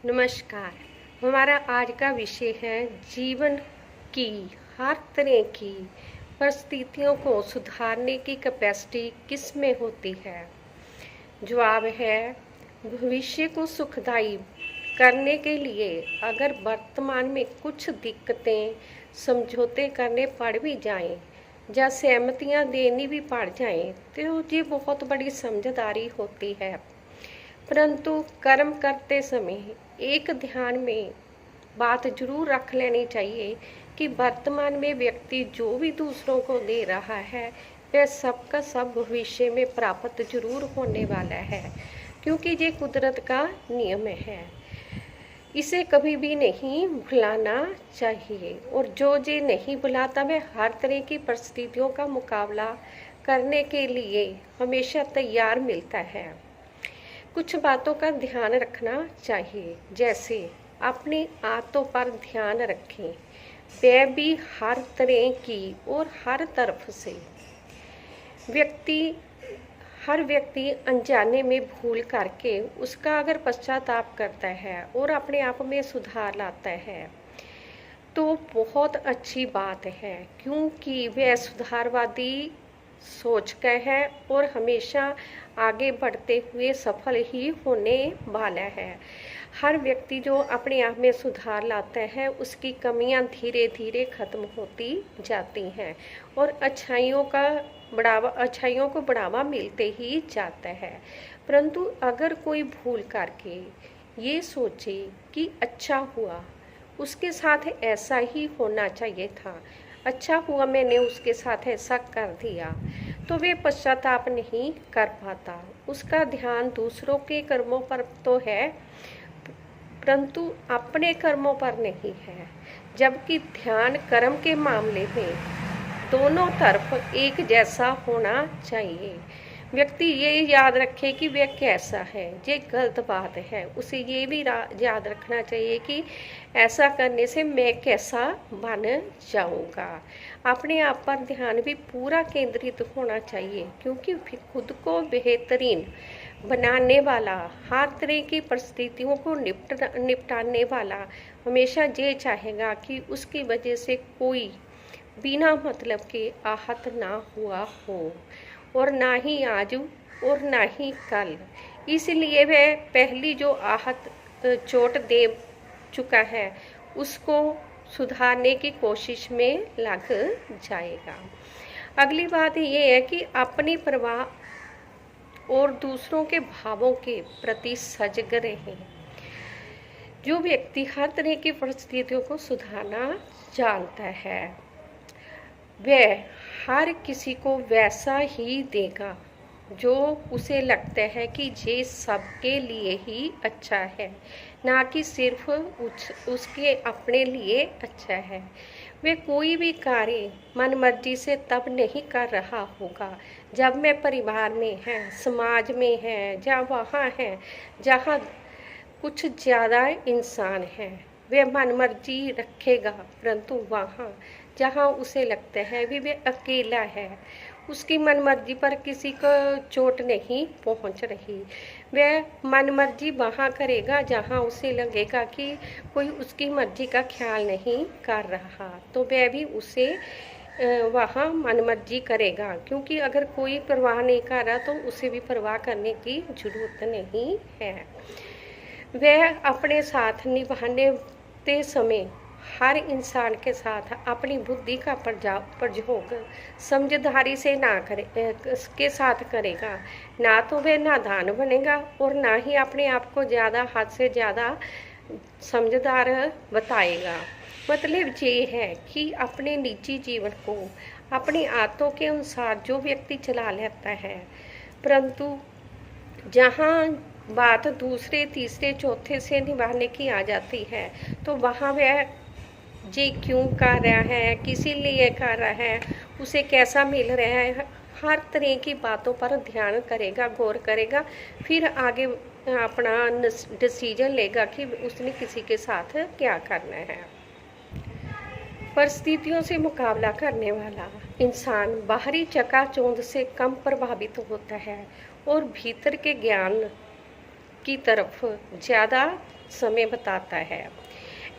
नमस्कार। हमारा आज का विषय है जीवन की हर तरह की परिस्थितियों को सुधारने की कैपेसिटी किस में होती है। जवाब है, भविष्य को सुखदायी करने के लिए अगर वर्तमान में कुछ दिक्कतें समझौते करने पड़ भी जाएं या सहमतियां देनी भी पड़ जाएं तो ये बहुत बड़ी समझदारी होती है। परंतु कर्म करते समय एक ध्यान में बात जरूर रख लेनी चाहिए कि वर्तमान में व्यक्ति जो भी दूसरों को दे रहा है वह सबका सब भविष्य में प्राप्त जरूर होने वाला है, क्योंकि ये कुदरत का नियम है। इसे कभी भी नहीं भुलाना चाहिए और जो ये नहीं भुलाता वह हर तरह की परिस्थितियों का मुकाबला करने के लिए हमेशा तैयार मिलता है। कुछ बातों का ध्यान रखना चाहिए, जैसे अपनी आदतों पर ध्यान रखें, वह भी हर तरह की और हर तरफ से। हर व्यक्ति अनजाने में भूल करके उसका अगर पश्चाताप करता है और अपने आप में सुधार लाता है तो बहुत अच्छी बात है, क्योंकि वह सुधारवादी सोच का है और हमेशा आगे बढ़ते हुए सफल ही होने वाला है। हर व्यक्ति जो अपने आप में सुधार लाता है उसकी कमियां धीरे धीरे खत्म होती जाती हैं और अच्छाइयों को बढ़ावा मिलते ही जाता है। परंतु अगर कोई भूल करके ये सोचे कि अच्छा हुआ, उसके साथ ऐसा ही होना चाहिए था, अच्छा हुआ मैंने उसके साथ ऐसा कर दिया, तो वे पश्चाताप नहीं कर पाता। उसका ध्यान दूसरों के कर्मों पर तो है परंतु अपने कर्मों पर नहीं है। जबकि ध्यान कर्म के मामले में दोनों तरफ एक जैसा होना चाहिए। व्यक्ति ये याद रखे कि वह कैसा है, ये गलत बात है। उसे ये भी याद रखना चाहिए कि ऐसा करने से मैं कैसा बन जाऊंगा। अपने आप पर ध्यान भी पूरा केंद्रित होना चाहिए, क्योंकि खुद को बेहतरीन बनाने वाला, हर तरह की परिस्थितियों को निपटाने वाला हमेशा ये चाहेगा कि उसकी वजह से कोई बिना मतलब के आहत ना हुआ हो, और ना ही आज और ना ही कल। इसलिए वह पहली जो चोट दे चुका है उसको सुधारने की कोशिश में लग जाएगा। अगली बात ये है कि अपनी परवाह और दूसरों के भावों के प्रति सजग रहें। जो व्यक्ति हर तरह की परिस्थितियों को सुधारना जानता है वह हर किसी को वैसा ही देगा जो उसे लगता है कि ये सबके लिए ही अच्छा है, ना कि सिर्फ उसके अपने लिए अच्छा है। वे कोई भी कार्य मन मर्जी से तब नहीं कर रहा होगा जब मैं परिवार में है, समाज में है, या वहाँ है जहाँ कुछ ज़्यादा इंसान हैं। वे मन मर्जी रखेगा, परंतु वहाँ जहाँ उसे लगता है भी वे अकेला है, उसकी मन मर्जी पर किसी को चोट नहीं पहुँच रही, वह मन मर्जी वहाँ करेगा जहाँ उसे लगेगा कि कोई उसकी मर्जी का ख्याल नहीं कर रहा, तो वह भी उसे वहाँ मन मर्जी करेगा। क्योंकि अगर कोई परवाह नहीं कर रहा तो उसे भी परवाह करने की जरूरत नहीं है। वह अपने साथ निभाते समय हर इंसान के साथ अपनी बुद्धि का प्रयोग समझदारी से के साथ करेगा, ना तो वह नादान बनेगा और ना ही अपने आप को ज़्यादा हद से ज़्यादा समझदार बताएगा। मतलब ये है कि अपने निजी जीवन को अपनी आदतों के अनुसार जो व्यक्ति चला लेता है, परंतु जहाँ बात दूसरे तीसरे चौथे से निभाने की आ जाती है तो वहाँ वह जी क्यों कर रहा है, किसी लिए कर रहा है, उसे कैसा मिल रहा है, हर तरह की बातों पर ध्यान करेगा, गौर करेगा, फिर आगे अपना डिसीजन लेगा कि उसने किसी के साथ क्या करना है। परिस्थितियों से मुकाबला करने वाला इंसान बाहरी चकाचौंध से कम प्रभावित होता है और भीतर के ज्ञान की तरफ ज़्यादा समय बताता है।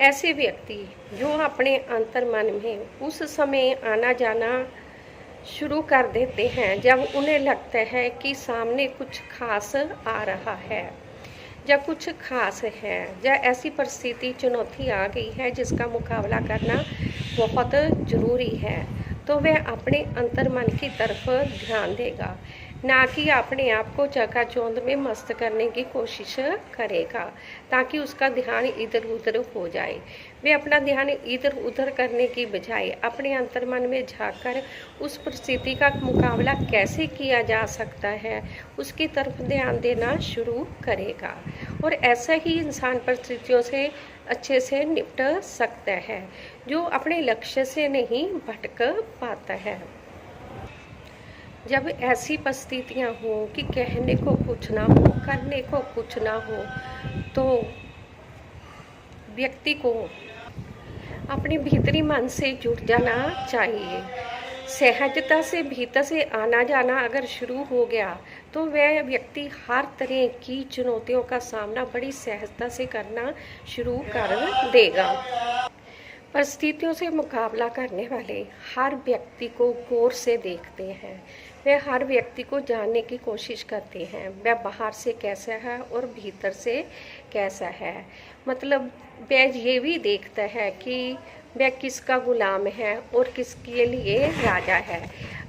ऐसे व्यक्ति जो अपने अंतर्मन में उस समय आना जाना शुरू कर देते हैं जब उन्हें लगता है कि सामने कुछ खास आ रहा है, या कुछ खास है, या ऐसी परिस्थिति चुनौती आ गई है जिसका मुकाबला करना बहुत ज़रूरी है, तो वह अपने अंतर्मन की तरफ ध्यान देगा, ना कि अपने आप को चकाचौंध में मस्त करने की कोशिश करेगा ताकि उसका ध्यान इधर उधर हो जाए। वह अपना ध्यान इधर उधर करने की बजाय अपने अंतर्मन में झांककर उस परिस्थिति का मुकाबला कैसे किया जा सकता है उसकी तरफ ध्यान देना शुरू करेगा, और ऐसा ही इंसान परिस्थितियों से अच्छे से निपट सकता है जो अपने लक्ष्य से नहीं भटक पाता है। जब ऐसी परिस्थितियाँ हों कि कहने को कुछ ना हो, करने को कुछ ना हो, तो व्यक्ति को अपने भीतरी मन से जुड़ जाना चाहिए। सहजता से भीतर से आना जाना अगर शुरू हो गया तो वह व्यक्ति हर तरह की चुनौतियों का सामना बड़ी सहजता से करना शुरू कर देगा। परिस्थितियों से मुकाबला करने वाले हर व्यक्ति को गौर से देखते हैं, वे हर व्यक्ति को जानने की कोशिश करते हैं वह बाहर से कैसा है और भीतर से कैसा है। मतलब वह ये भी देखता है कि वह किसका गुलाम है और किसके लिए राजा है।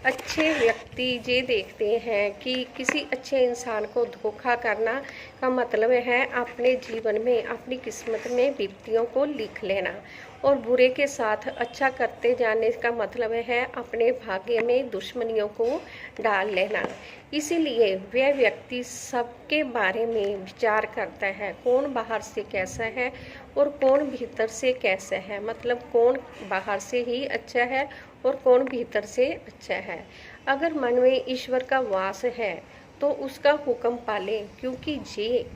अच्छे व्यक्ति ये देखते हैं कि किसी अच्छे इंसान को धोखा करना का मतलब है अपने जीवन में अपनी किस्मत में विपत्तियों को लिख लेना, और बुरे के साथ अच्छा करते जाने का मतलब है अपने भाग्य में दुश्मनियों को डाल लेना। इसीलिए वह व्यक्ति सबके बारे में विचार करता है, कौन बाहर से कैसा है और कौन भीतर से कैसा है। मतलब कौन बाहर से ही अच्छा है और कौन भीतर से अच्छा है। अगर मन में ईश्वर का वास है तो उसका हुक्म पाले, क्योंकि ये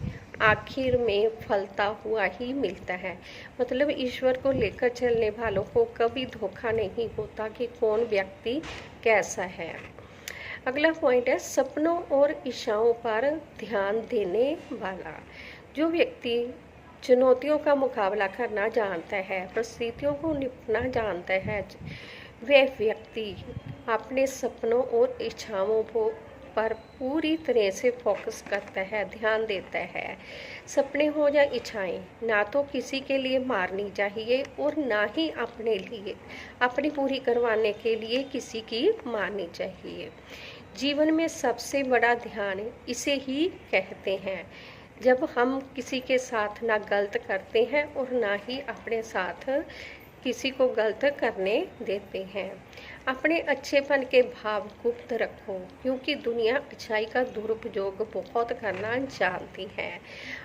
आखिर में फलता हुआ ही मिलता है। मतलब ईश्वर को लेकर चलने वालों को कभी धोखा नहीं होता कि कौन व्यक्ति कैसा है। अगला पॉइंट है सपनों और इच्छाओं पर ध्यान देने वाला। जो व्यक्ति चुनौतियों का मुकाबला करना जानता है, परिस्थितियों को निपटना जानता है, वह व्यक्ति अपने सपनों और इच्छाओं को पर पूरी तरह से फोकस करता है, ध्यान देता है। सपने हो या इच्छाएं ना तो किसी के लिए मारनी चाहिए और ना ही अपने लिए अपनी पूरी करवाने के लिए किसी की मारनी चाहिए। जीवन में सबसे बड़ा ध्यान इसे ही कहते हैं जब हम किसी के साथ ना गलत करते हैं और ना ही अपने साथ किसी को गलत करने देते हैं। अपने अच्छेपन के भाव गुप्त रखो, क्योंकि दुनिया अच्छाई का दुरुपयोग बहुत करना जानती है।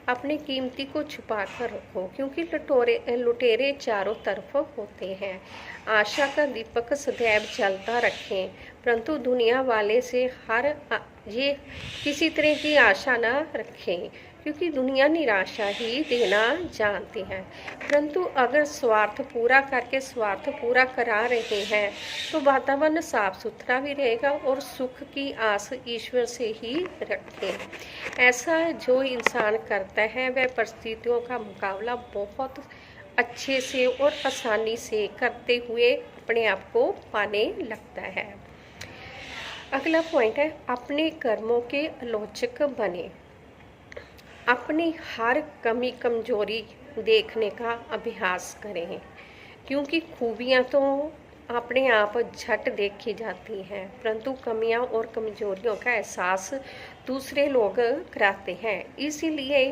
अपने कीमती को छुपा कर रखो, क्योंकि लुटेरे चारों तरफ होते हैं। आशा का दीपक सदैव जलता रखें, परंतु दुनिया वाले से ये किसी तरह की आशा ना रखें, क्योंकि दुनिया निराशा ही देना जानती है। परंतु अगर स्वार्थ पूरा करके स्वार्थ पूरा करा रहे हैं तो वातावरण साफ सुथरा भी रहेगा और सुख की आस ईश्वर से ही रखें। ऐसा जो इंसान करता है वह परिस्थितियों का मुकाबला बहुत अच्छे से और आसानी से करते हुए अपने आप को पाने लगता है। अगला पॉइंट है अपने कर्मों के आलोचक बने। अपनी हर कमी कमजोरी देखने का अभ्यास करें, क्योंकि खूबियां तो अपने आप झट देखी जाती हैं, परंतु कमियां और कमजोरियों का एहसास दूसरे लोग कराते हैं। इसीलिए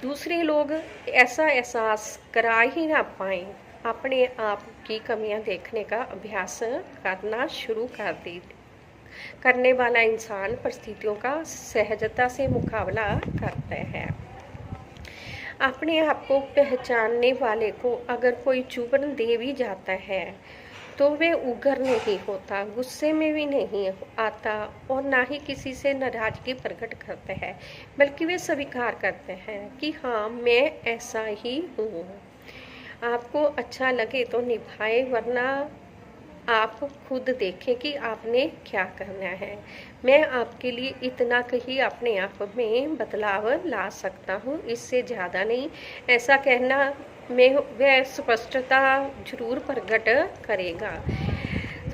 दूसरे लोग ऐसा एहसास करा ही ना पाएं, अपने आप की कमियां देखने का अभ्यास करना शुरू कर दें। करने वाला इंसान परिस्थितियों का सहजता से मुकाबला करता है। अपने आप को पहचानने वाले को अगर कोई चुभन दे भी जाता है तो वे उग्र नहीं होता, गुस्से में भी नहीं आता और ना ही किसी से नाराजगी प्रकट करता है, बल्कि वे स्वीकार करते हैं कि हाँ मैं ऐसा ही हूँ। आपको अच्छा लगे तो निभाए, वरना आप खुद देखें कि आपने क्या करना है। मैं आपके लिए इतना ही अपने आप में बदलाव ला सकता हूँ, इससे ज़्यादा नहीं। ऐसा कहना में वह स्पष्टता जरूर प्रकट करेगा।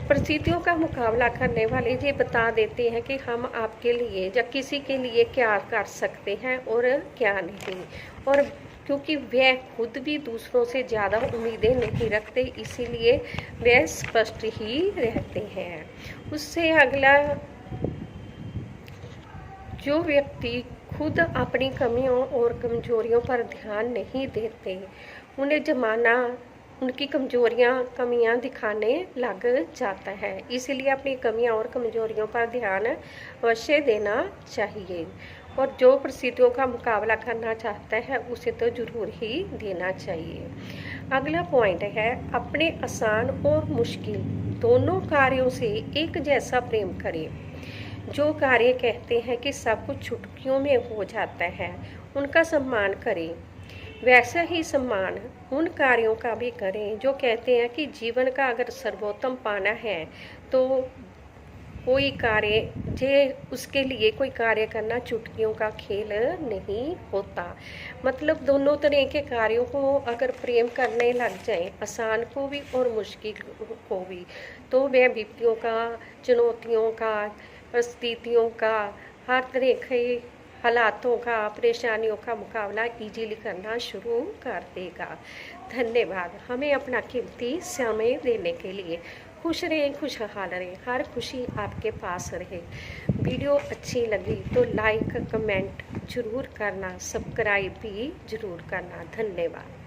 परिस्थितियों का मुकाबला करने वाले ये बता देते हैं कि हम आपके लिए या किसी के लिए क्या कर सकते हैं और क्या नहीं। और क्योंकि वह खुद भी दूसरों से ज़्यादा उम्मीदें नहीं रखते, इसीलिए वह स्पष्ट ही रहते हैं। उससे अगला, जो व्यक्ति खुद अपनी कमियों और कमजोरियों पर ध्यान नहीं देते, उन्हें जमाना उनकी कमियां दिखाने लग जाता है। इसलिए अपनी कमियां और कमजोरियों पर ध्यान अवश्य देना चाहिए। और जो परिस्थितियों का मुकाबला करना चाहता है उसे तो जरूर ही देना चाहिए। अगला पॉइंट है, अपने आसान और मुश्किल दोनों कार्यों से एक जैसा प्रेम करें। जो कार्य कहते हैं कि सब कुछ चुटकियों में हो जाता है, उनका सम्मान करें। वैसा ही सम्मान उन कार्यों का भी करें जो कहते हैं कि जीवन का अगर सर्वोत्तम पाना है तो कोई कार्य उसके लिए कोई कार्य करना चुटकियों का खेल नहीं होता। मतलब दोनों तरह के कार्यों को अगर प्रेम करने लग जाए, आसान को भी और मुश्किल को भी, तो वह विपत्तियों का, चुनौतियों का, परिस्थितियों का, हर तरह के हालातों का, परेशानियों का मुकाबला इजीली करना शुरू कर देगा। धन्यवाद हमें अपना कीमती समय देने के लिए। खुश रहें, खुशहाल रहें, हर खुशी आपके पास रहे। वीडियो अच्छी लगी तो लाइक कमेंट जरूर करना, सब्सक्राइब भी जरूर करना। धन्यवाद।